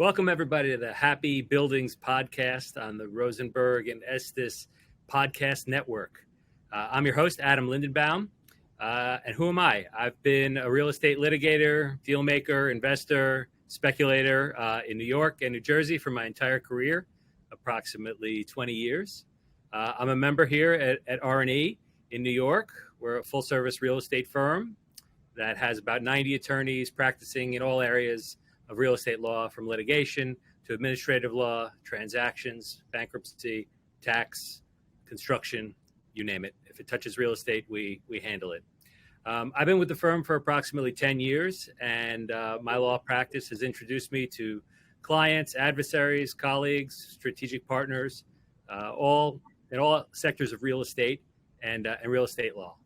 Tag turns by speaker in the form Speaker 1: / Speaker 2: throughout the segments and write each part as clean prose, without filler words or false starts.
Speaker 1: Welcome, everybody, to the Happy Buildings podcast on the Rosenberg and Estes podcast network. I'm your host, Adam Lindenbaum. And who am I? I've been a real estate litigator, deal maker, investor, speculator in New York and New Jersey for my entire career, approximately 20 years. I'm a member here at R&E in New York. We're a full-service real estate firm that has about 90 attorneys practicing in all areas of real estate law, from litigation to administrative law, transactions, bankruptcy, tax, construction, you name it. If it touches real estate, we handle it. I've been with the firm for approximately 10 years, and my law practice has introduced me to clients, adversaries, colleagues, strategic partners, all in all sectors of real estate and real estate law.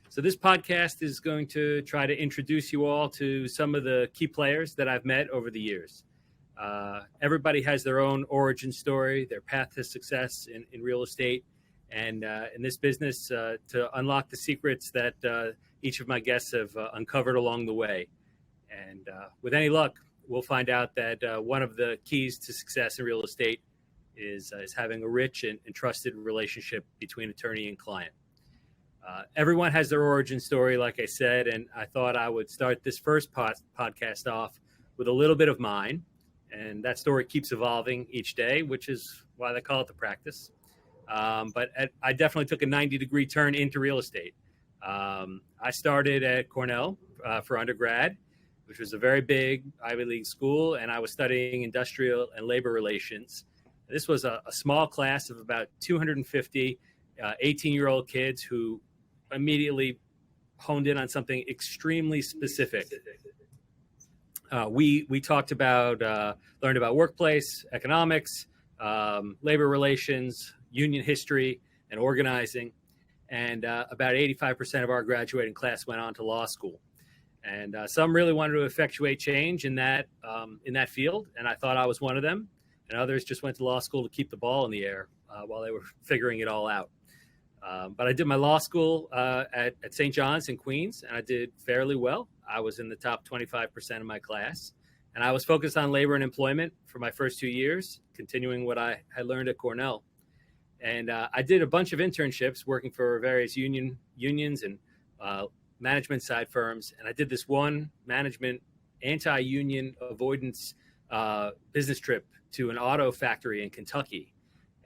Speaker 1: So this podcast is going to try to introduce you all to some of the key players that I've met over the years. Everybody has their own origin story, their path to success in real estate, and in this business to unlock the secrets that each of my guests have uncovered along the way. And with any luck, we'll find out that one of the keys to success in real estate is having a rich and trusted relationship between attorney and client. Everyone has their origin story, like I said, and I thought I would start this first podcast off with a little bit of mine. And that story keeps evolving each day, which is why they call it the practice. But I definitely took a 90-degree turn into real estate. I started at Cornell for undergrad, which was a very big Ivy League school, and I was studying industrial and labor relations. This was a small class of about 250 18-year-old kids who immediately honed in on something extremely specific. We talked about, learned about workplace, economics, labor relations, union history, and organizing. And about 85% of our graduating class went on to law school. And some really wanted to effectuate change in that field, and I thought I was one of them. And others just went to law school to keep the ball in the air while they were figuring it all out. But I did my law school at St. John's in Queens, and I did fairly well. I was in the top 25% of my class, and I was focused on labor and employment for my first 2 years, continuing what I had learned at Cornell. And I did a bunch of internships working for various unions and management side firms, and I did this one management anti-union avoidance business trip to an auto factory in Kentucky.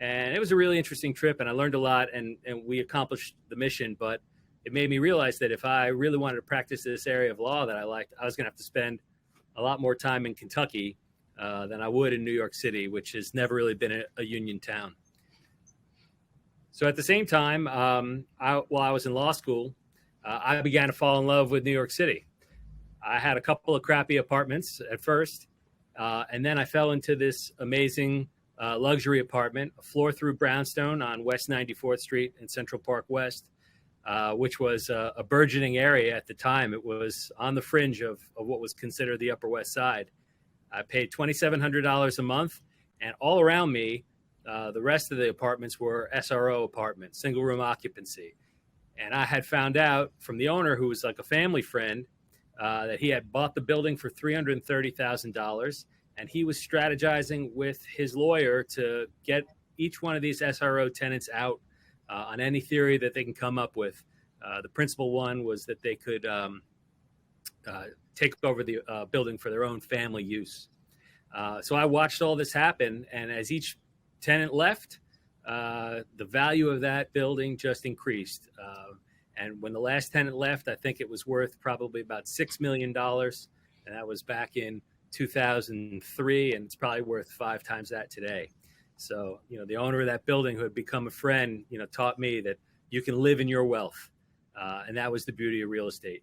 Speaker 1: And it was a really interesting trip, and I learned a lot, and we accomplished the mission. But it made me realize that if I really wanted to practice this area of law that I liked, I was going to have to spend a lot more time in Kentucky than I would in New York City, which has never really been a union town. So at the same time, while I was in law school, I began to fall in love with New York City. I had a couple of crappy apartments at first, and then I fell into this amazing luxury apartment, a floor through brownstone on West 94th Street in Central Park West, which was a burgeoning area at the time. It was on the fringe of what was considered the Upper West Side. I paid $2,700 a month, and all around me, the rest of the apartments were SRO apartments, single room occupancy. And I had found out from the owner, who was like a family friend, that he had bought the building for $330,000. And he was strategizing with his lawyer to get each one of these SRO tenants out on any theory that they can come up with. The principal one was that they could take over the building for their own family use. So I watched all this happen, and as each tenant left, the value of that building just increased. And when the last tenant left, I think it was worth probably about $6 million, and that was back in 2003, and it's probably worth 5 times that today. So, the owner of that building, who had become a friend, taught me that you can live in your wealth. And that was the beauty of real estate.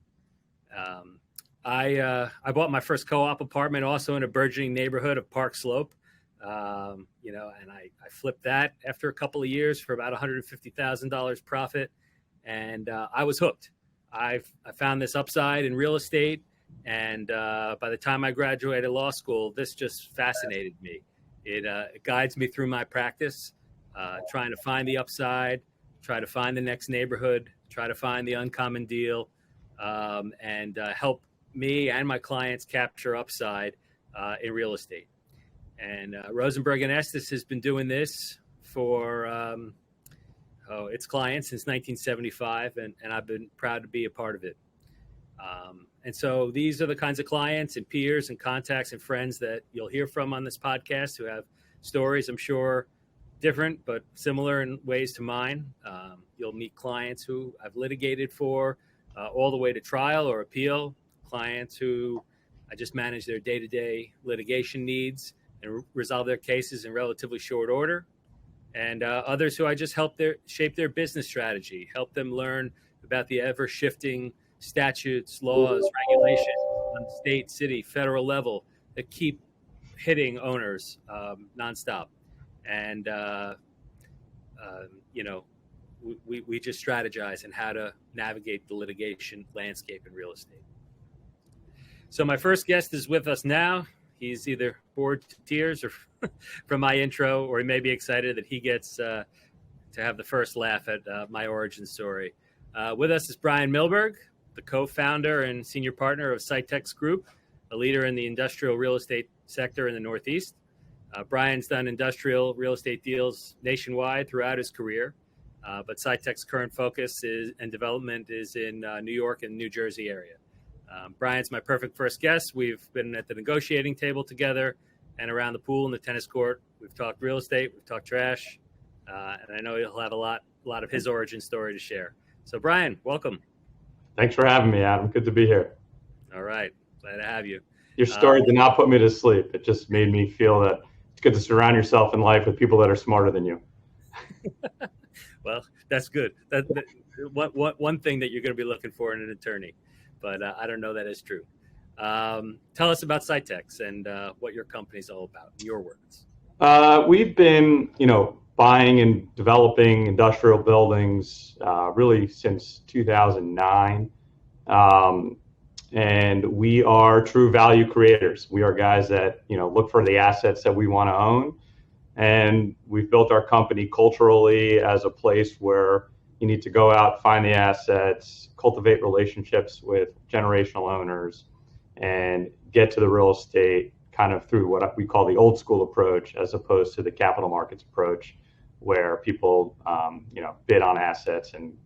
Speaker 1: I bought my first co-op apartment also in a burgeoning neighborhood of Park Slope. And I flipped that after a couple of years for about $150,000 profit. And I was hooked. I found this upside in real estate. And by the time I graduated law school, this just fascinated me. It guides me through my practice, trying to find the upside, try to find the next neighborhood, try to find the uncommon deal, and help me and my clients capture upside in real estate. And Rosenberg and Estes has been doing this for its clients since 1975, and I've been proud to be a part of it. And so these are the kinds of clients and peers and contacts and friends that you'll hear from on this podcast who have stories, I'm sure, different but similar in ways to mine. You'll meet clients who I've litigated for all the way to trial or appeal, clients who I just manage their day-to-day litigation needs and resolve their cases in relatively short order, and others who I just help shape their business strategy, help them learn about the ever-shifting statutes, laws, regulations on the state, city, federal level that keep hitting owners nonstop. And, we just strategize in how to navigate the litigation landscape in real estate. So my first guest is with us now. He's either bored to tears or from my intro, or he may be excited that he gets to have the first laugh at my origin story. With us is Brian Milberg, the co-founder and senior partner of Sitex Group, a leader in the industrial real estate sector in the Northeast. Brian's done industrial real estate deals nationwide throughout his career, but Sitex's current focus and development is in New York and New Jersey area. Brian's my perfect first guest. We've been at the negotiating table together and around the pool and the tennis court. We've talked real estate, we've talked trash, and I know he'll have a lot of his origin story to share. So Brian, welcome.
Speaker 2: Thanks for having me, Adam. Good to be here.
Speaker 1: All right, glad to have you.
Speaker 2: Your story did not put me to sleep. It just made me feel that it's good to surround yourself in life with people that are smarter than you.
Speaker 1: Well, that's good. That's one thing that you're going to be looking for in an attorney, but I don't know that is true. Tell us about Sitex and what your company's all about, in your words.
Speaker 2: We've been, buying and developing industrial buildings really since 2009. And we are true value creators. We are guys that, look for the assets that we want to own. And we've built our company culturally as a place where you need to go out, find the assets, cultivate relationships with generational owners, and get to the real estate kind of through what we call the old school approach, as opposed to the capital markets approach, where people, bid on assets and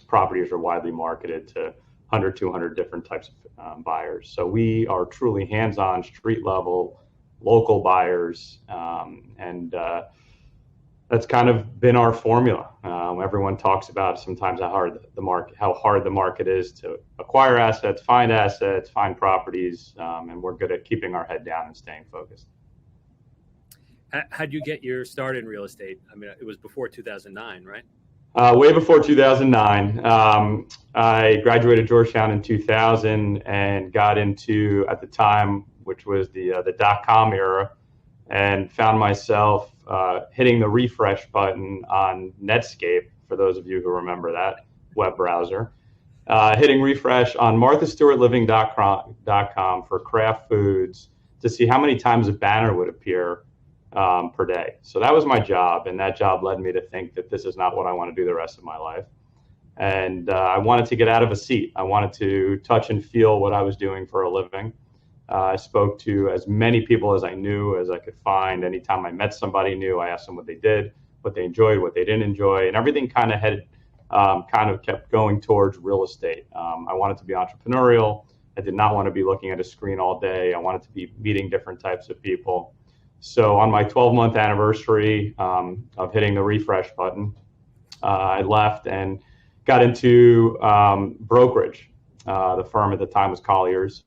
Speaker 2: properties are widely marketed to 100, 200 different types of buyers. So we are truly hands-on, street level, local buyers, and that's kind of been our formula. Everyone talks about sometimes how hard the market is to acquire assets, find properties, and we're good at keeping our head down and staying focused.
Speaker 1: How'd you get your start in real estate? I mean, it was before 2009, right?
Speaker 2: Way before 2009. I graduated Georgetown in 2000 and got into, at the time, which was the dot-com era, and found myself hitting the refresh button on Netscape, for those of you who remember that web browser, hitting refresh on marthastewartliving.com for craft foods to see how many times a banner would appear per day. So that was my job, and that job led me to think that this is not what I want to do the rest of my life. And I wanted to get out of a seat. I wanted to touch and feel what I was doing for a living. I spoke to as many people as I knew as I could find. Anytime I met somebody new, I asked them what they did, what they enjoyed, what they didn't enjoy, and everything kind of kept going towards real estate. I wanted to be entrepreneurial. I did not want to be looking at a screen all day. I wanted to be meeting different types of people. So on my 12-month anniversary of hitting the refresh button, I left and got into brokerage. The firm at the time was Collier's.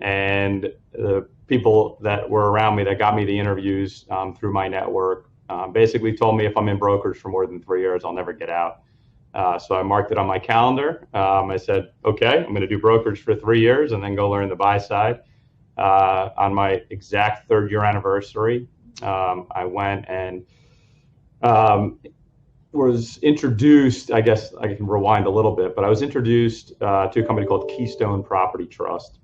Speaker 2: And the people that were around me that got me the interviews through my network basically told me if I'm in brokerage for more than 3 years, I'll never get out. So I marked it on my calendar. I said, okay, I'm going to do brokerage for 3 years and then go learn the buy side. On my exact third-year anniversary, I went and was introduced, I guess I can rewind a little bit, but I was introduced to a company called Keystone Property Trust.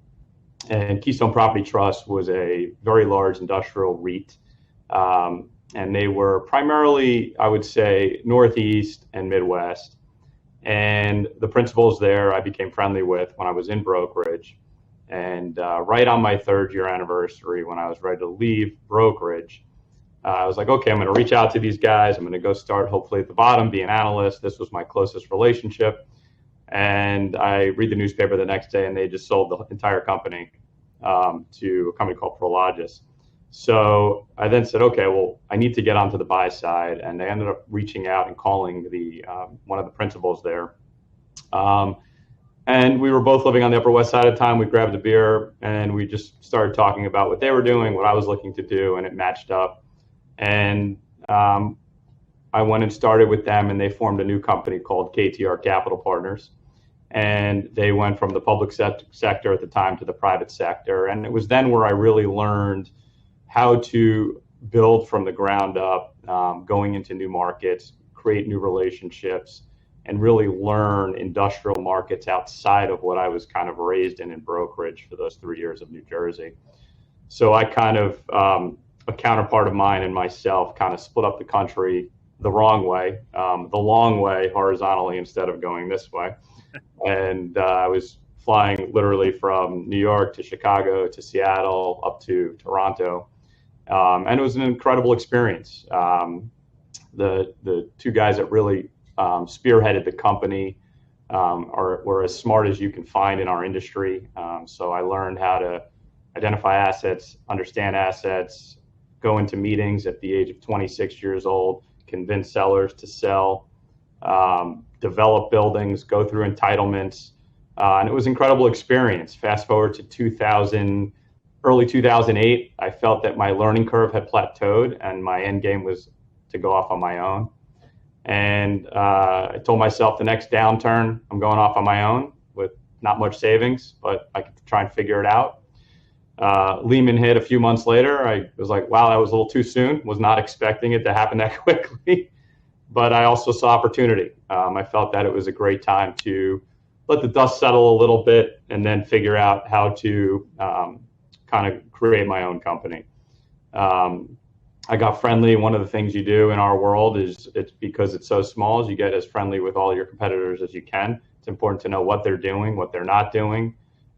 Speaker 2: And Keystone Property Trust was a very large industrial REIT. And they were primarily, I would say, Northeast and Midwest. And the principals there I became friendly with when I was in brokerage. And right on my 3rd-year anniversary, when I was ready to leave brokerage, I was like, okay, I'm going to reach out to these guys. I'm going to go start hopefully at the bottom, be an analyst. This was my closest relationship. And I read the newspaper the next day, and they just sold the entire company to a company called Prologis. So I then said, okay, well, I need to get onto the buy side. And they ended up reaching out and calling one of the principals there. And we were both living on the Upper West Side at the time. We grabbed a beer, and we just started talking about what they were doing, what I was looking to do, and it matched up. And I went and started with them, and they formed a new company called KTR Capital Partners. And they went from the public sector at the time to the private sector. And it was then where I really learned how to build from the ground up, going into new markets, create new relationships, and really learn industrial markets outside of what I was kind of raised in brokerage for those 3 years of New Jersey. So I kind of, a counterpart of mine and myself kind of split up the country the wrong way, the long way horizontally instead of going this way. And I was flying literally from New York to Chicago to Seattle up to Toronto. And it was an incredible experience. The two guys that really spearheaded the company were as smart as you can find in our industry. So I learned how to identify assets, understand assets, go into meetings at the age of 26 years old, convince sellers to sell, develop buildings, go through entitlements. And it was an incredible experience. Fast forward to early 2008, I felt that my learning curve had plateaued and my end game was to go off on my own. And I told myself the next downturn, I'm going off on my own with not much savings, but I could try and figure it out. Lehman hit a few months later. I was like, wow, that was a little too soon. Was not expecting it to happen that quickly. But I also saw opportunity. I felt that it was a great time to let the dust settle a little bit and then figure out how to kind of create my own company. I got friendly. One of the things you do in our world is, it's because it's so small, is you get as friendly with all your competitors as you can. It's important to know what they're doing, what they're not doing.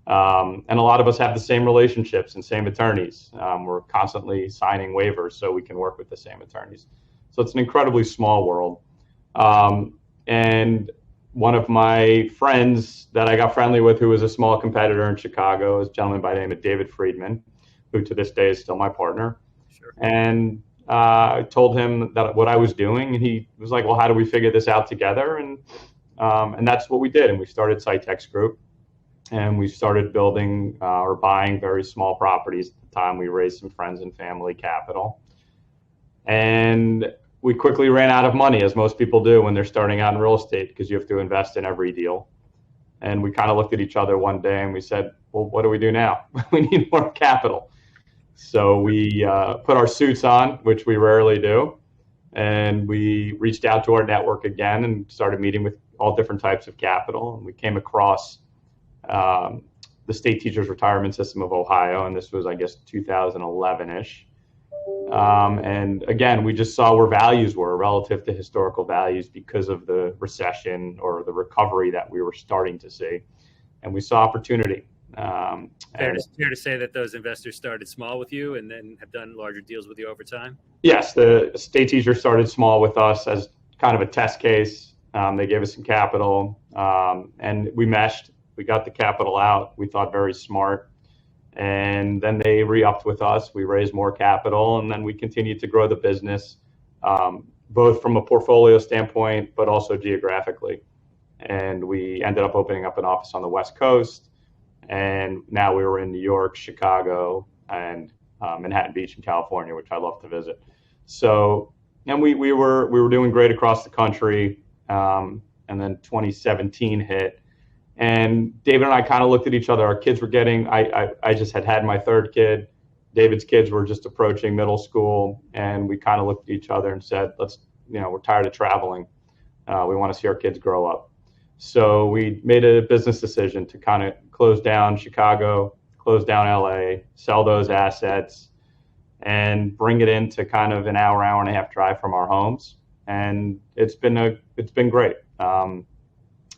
Speaker 2: And a lot of us have the same relationships and same attorneys. We're constantly signing waivers so we can work with the same attorneys. So it's an incredibly small world. And one of my friends that I got friendly with, who was a small competitor in Chicago, is a gentleman by the name of David Friedman, who to this day is still my partner.
Speaker 1: Sure.
Speaker 2: And I told him that what I was doing, and he was like, well, how do we figure this out together? And that's what we did. And we started Sitex Group, and we started building or buying very small properties. At the time, we raised some friends and family capital. And we quickly ran out of money, as most people do when they're starting out in real estate, because you have to invest in every deal. And we kind of looked at each other one day and we said, well, what do we do now? We need more capital. So we put our suits on, which we rarely do. And we reached out to our network again and started meeting with all different types of capital. And we came across the State Teachers Retirement System of Ohio. And this was, I guess, 2011-ish. And again, we just saw where values were relative to historical values because of the recession or the recovery that we were starting to see. And we saw opportunity.
Speaker 1: Fair to say that those investors started small with you and then have done larger deals with you over time?
Speaker 2: Yes, the State Teachers started small with us as kind of a test case. They gave us some capital, and we meshed. We got the capital out. We thought very smart. And then they re-upped with us. We raised more capital, and then we continued to grow the business, both from a portfolio standpoint, but also geographically. And we ended up opening up an office on the West Coast. And now we were in New York, Chicago, and Manhattan Beach in California, which I love to visit. So, and we were doing great across the country. And then 2017 hit. And David and I kind of looked at each other. Our kids were getting, I just had my third kid. David's kids were just approaching middle school. And we kind of looked at each other and said, we're tired of traveling. We want to see our kids grow up. So we made a business decision to kind of close down Chicago, close down LA, sell those assets, and bring it into kind of an hour and a half drive from our homes. And it's been great.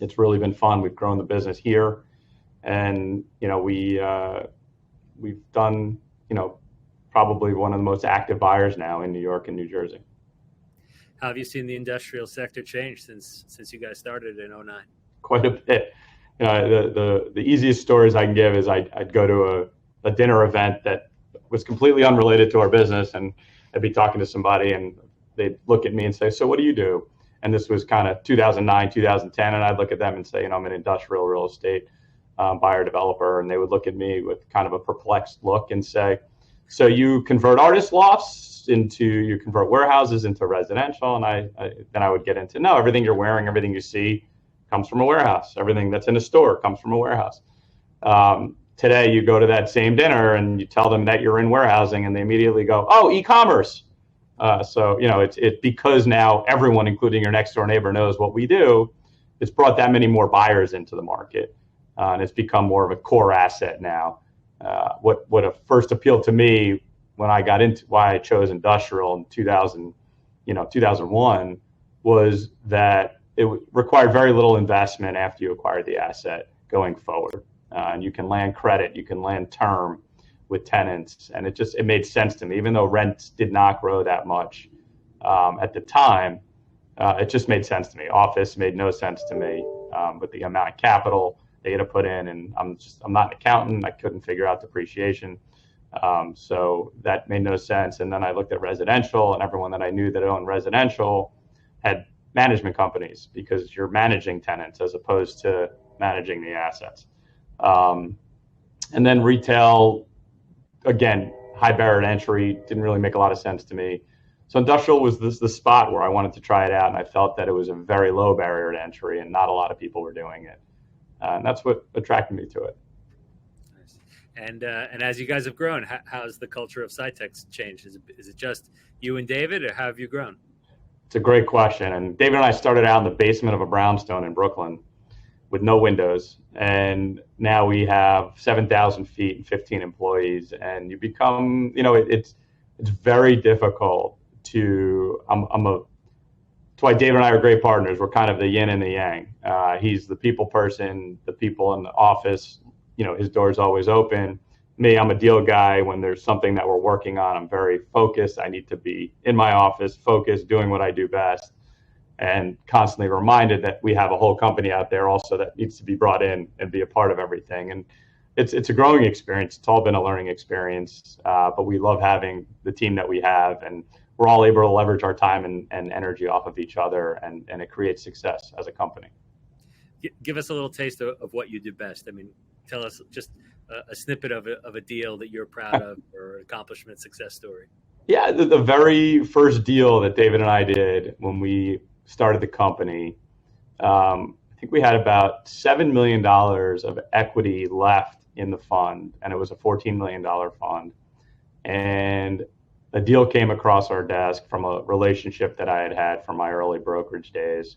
Speaker 2: It's really been fun. We've grown the business here, And, we've done, probably one of the most active buyers now in New York and New Jersey.
Speaker 1: How have you seen the industrial sector change since you guys started in 09?
Speaker 2: Quite a bit. The easiest stories I can give is I'd go to a dinner event that was completely unrelated to our business, and I'd be talking to somebody and they'd look at me and say, "So what do you do?" And this was kind of 2009, 2010, and I'd look at them and say, I'm an industrial real estate buyer developer, and they would look at me with kind of a perplexed look and say, "So you convert artist lofts you convert warehouses into residential?" And then I would get into, no, everything you're wearing, everything you see comes from a warehouse. Everything that's in a store comes from a warehouse. Today, you go to that same dinner and you tell them that you're in warehousing, and they immediately go, "Oh, e-commerce." So it's because now everyone, including your next door neighbor, knows what we do. It's brought that many more buyers into the market, and it's become more of a core asset now. What first appealed to me when I got into why I chose industrial in 2001 was that it required very little investment after you acquired the asset going forward, and you can land credit, you can land term with tenants, and it made sense to me, even though rents did not grow that much at the time. It just made sense to me. Office made no sense to me with the amount of capital they had to put in, and I'm not an accountant. I couldn't figure out depreciation, so that made no sense. And then I looked at residential, and everyone that I knew that owned residential had management companies, because you're managing tenants as opposed to managing the assets. And then retail, again, high barrier to entry, didn't really make a lot of sense to me. So industrial was the spot where I wanted to try it out, and I felt that it was a very low barrier to entry and not a lot of people were doing it. And that's what attracted me to it.
Speaker 1: Nice. And as you guys have grown, how's the culture of Sitex changed? Is it just you and David, or how have you grown?
Speaker 2: It's a great question. And David and I started out in the basement of a brownstone in Brooklyn with no windows. And now we have 7,000 feet and 15 employees. And you become, it's very difficult to, that's why David and I are great partners. We're kind of the yin and the yang. He's the people person, the people in the office, his door's always open. Me, I'm a deal guy. When there's something that we're working on, I'm very focused. I need to be in my office, focused, doing what I do best, and constantly reminded that we have a whole company out there also that needs to be brought in and be a part of everything. And it's a growing experience. It's all been a learning experience, but we love having the team that we have, and we're all able to leverage our time and energy off of each other, and it creates success as a company.
Speaker 1: Give us a little taste of what you do best. I mean, tell us just a snippet of a deal that you're proud of, or an accomplishment, success story. Yeah,
Speaker 2: the very first deal that David and I did when we started the company, I think we had about $7 million of equity left in the fund, and it was a $14 million fund. And a deal came across our desk from a relationship that I had from my early brokerage days.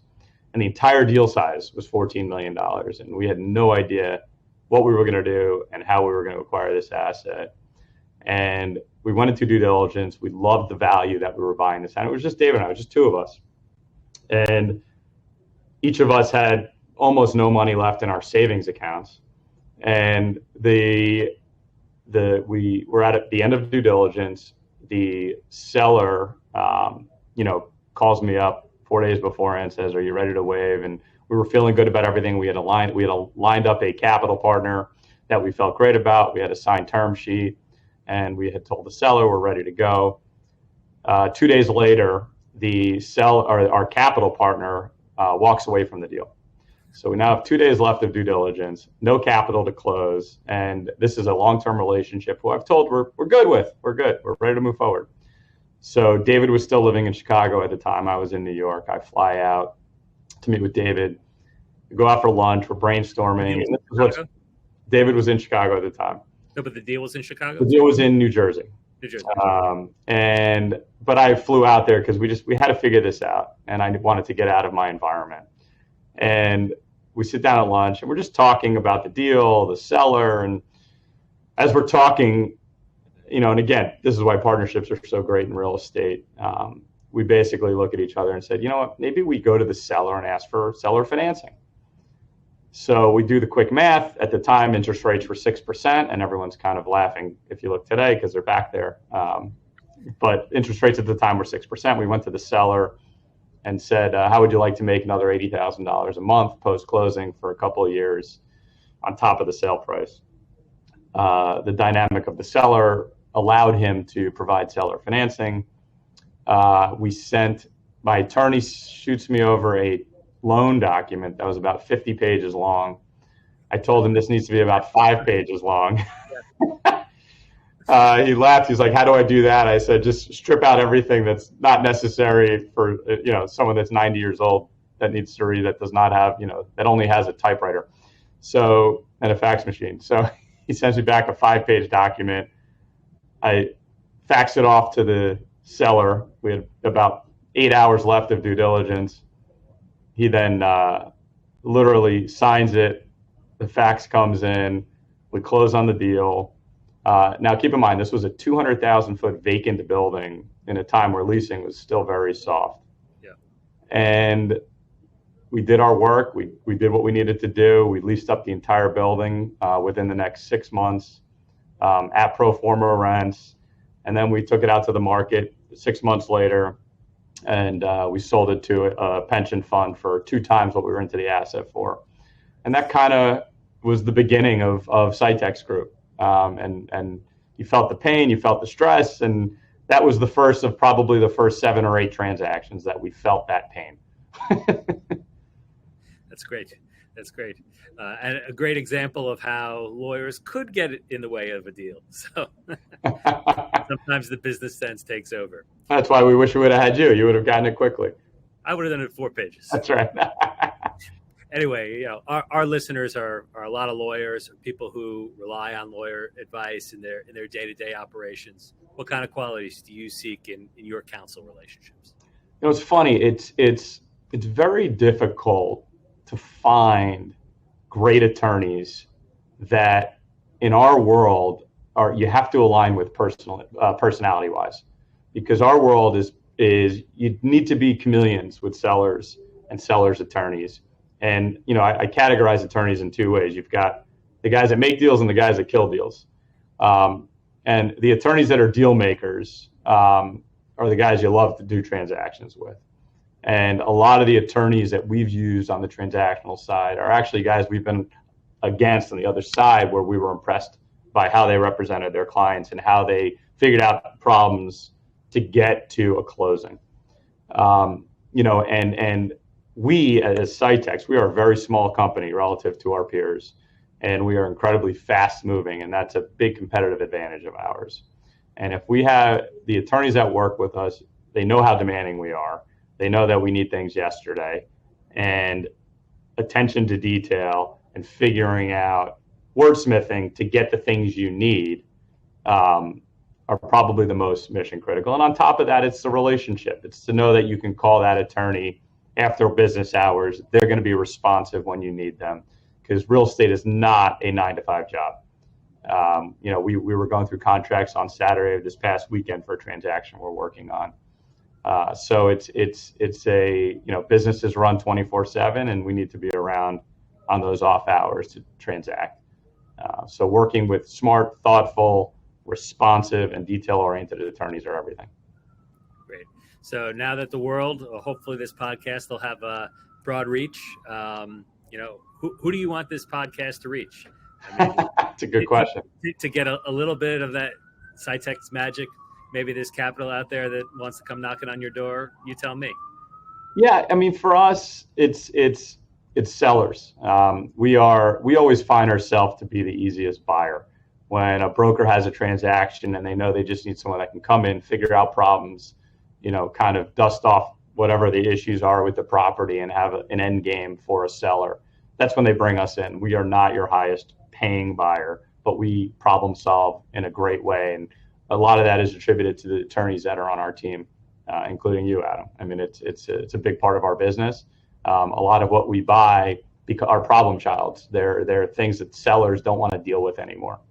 Speaker 2: And the entire deal size was $14 million. And we had no idea what we were going to do and how we were going to acquire this asset. And we went into due diligence. We loved the value that we were buying this. And it was just David and I, it was just two of us. And each of us had almost no money left in our savings accounts. And we were at the end of due diligence. The seller, calls me up 4 days before and says, "Are you ready to waive?" And we were feeling good about everything. We had lined up a capital partner that we felt great about. We had a signed term sheet, and we had told the seller we're ready to go. 2 days later, our capital partner walks away from the deal. So we now have 2 days left of due diligence, no capital to close, and this is a long-term relationship who I've told we're good with. We're good. We're ready to move forward. So David was still living in Chicago at the time. I was in New York. I fly out to meet with David. We go out for lunch. We're brainstorming. David was in Chicago at the time.
Speaker 1: No, but the deal was in Chicago?
Speaker 2: The deal was in New Jersey.
Speaker 1: New Jersey.
Speaker 2: But I flew out there because we had to figure this out, and I wanted to get out of my environment. And we sit down at lunch, and we're just talking about the deal, the seller. And as we're talking, and again, this is why partnerships are so great in real estate. We basically look at each other and said, you know what, maybe we go to the seller and ask for seller financing. So we do the quick math. At the time, interest rates were 6%, and everyone's kind of laughing if you look today because they're back there. But interest rates at the time were 6%. We went to the seller and said, how would you like to make another $80,000 a month post-closing for a couple of years on top of the sale price? The dynamic of the seller allowed him to provide seller financing. My attorney shoots me over a loan document that was about 50 pages long. I told him this needs to be about 5 pages long. He laughed. He's like, how do I do that? I said, just strip out everything that's not necessary for, someone that's 90 years old that needs to read, that does not have, that only has a typewriter. So, and a fax machine. So he sends me back a 5-page document. I fax it off to the seller. We had about 8 hours left of due diligence. He then literally signs it. The fax comes in. We close on the deal. Now, keep in mind, this was a 200,000-foot vacant building in a time where leasing was still very soft.
Speaker 1: Yeah.
Speaker 2: And we did our work. We did what we needed to do. We leased up the entire building within the next 6 months at pro forma rents. And then we took it out to the market 6 months later, and we sold it to a pension fund for 2 times what we were into the asset for. And that kind of was the beginning of Sitex Group. And you felt the pain, you felt the stress, and that was the first of probably the first 7 or 8 transactions that we felt that pain.
Speaker 1: That's great. That's great. And a great example of how lawyers could get in the way of a deal. So sometimes the business sense takes over.
Speaker 2: That's why we wish we would have had you. You would have gotten it quickly.
Speaker 1: I would have done it 4 pages.
Speaker 2: That's right.
Speaker 1: Anyway, our listeners are a lot of lawyers, people who rely on lawyer advice in their day-to-day operations. What kind of qualities do you seek in your counsel relationships?
Speaker 2: It's funny. It's very difficult to find great attorneys that in our world you have to align with personality-wise, because our world is you need to be chameleons with sellers and sellers' attorneys. And, I categorize attorneys in 2 ways. You've got the guys that make deals and the guys that kill deals. And the attorneys that are deal makers are the guys you love to do transactions with. And a lot of the attorneys that we've used on the transactional side are actually guys we've been against on the other side, where we were impressed by how they represented their clients and how they figured out problems to get to a closing. And we as Sitex, we are a very small company relative to our peers, and we are incredibly fast moving, and that's a big competitive advantage of ours. And if we have the attorneys that work with us, they know how demanding we are. They know that we need things yesterday, and attention to detail and figuring out wordsmithing to get the things you need are probably the most mission critical. And on top of that, it's the relationship. It's to know that you can call that attorney after business hours. They're going to be responsive when you need them, because real estate is not a 9-to-5 job. We were going through contracts on Saturday of this past weekend for a transaction we're working on. So it's a, businesses run 24/7, and we need to be around on those off hours to transact. So working with smart, thoughtful, responsive, and detail-oriented attorneys are everything. Great.
Speaker 1: So now that the world, hopefully this podcast will have a broad reach, who do you want this podcast to reach?
Speaker 2: That's a good question.
Speaker 1: To get a little bit of that Sitex magic, maybe there's capital out there that wants to come knocking on your door. You tell me.
Speaker 2: Yeah, for us, it's sellers. We always find ourselves to be the easiest buyer. When a broker has a transaction and they know they just need someone that can come in, figure out problems, kind of dust off whatever the issues are with the property and have an end game for a seller, that's when they bring us in. We are not your highest paying buyer, but we problem solve in a great way. And a lot of that is attributed to the attorneys that are on our team, including you, Adam. It's a big part of our business. A lot of what we buy are problem childs. They're things that sellers don't want to deal with anymore.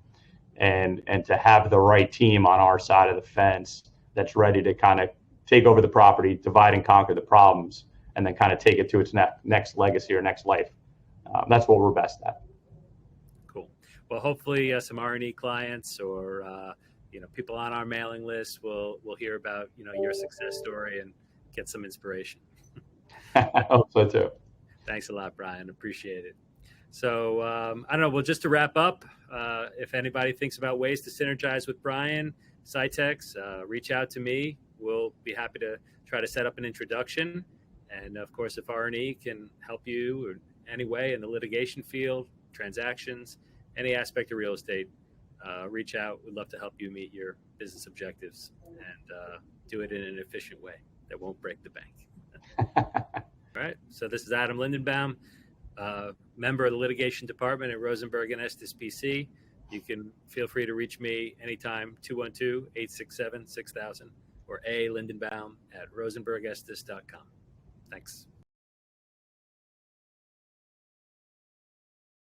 Speaker 2: And to have the right team on our side of the fence that's ready to kind of take over the property, divide and conquer the problems, and then kind of take it to its next legacy or next life That's what we're best at.
Speaker 1: Cool. Well, hopefully some R&E clients or people on our mailing list will hear about your success story and get some inspiration.
Speaker 2: I hope so too.
Speaker 1: Thanks a lot, Brian. Appreciate it. So I don't know. Well, just to wrap up, if anybody thinks about ways to synergize with Brian, Sitex, reach out to me. We'll be happy to try to set up an introduction. And of course, if R&E can help you in any way in the litigation field, transactions, any aspect of real estate, reach out. We'd love to help you meet your business objectives and do it in an efficient way that won't break the bank. All right. So this is Adam Lindenbaum, member of the litigation department at Rosenberg and Estes PC. You can feel free to reach me anytime, 212-867-6000 or alindenbaum@rosenbergestes.com. Thanks.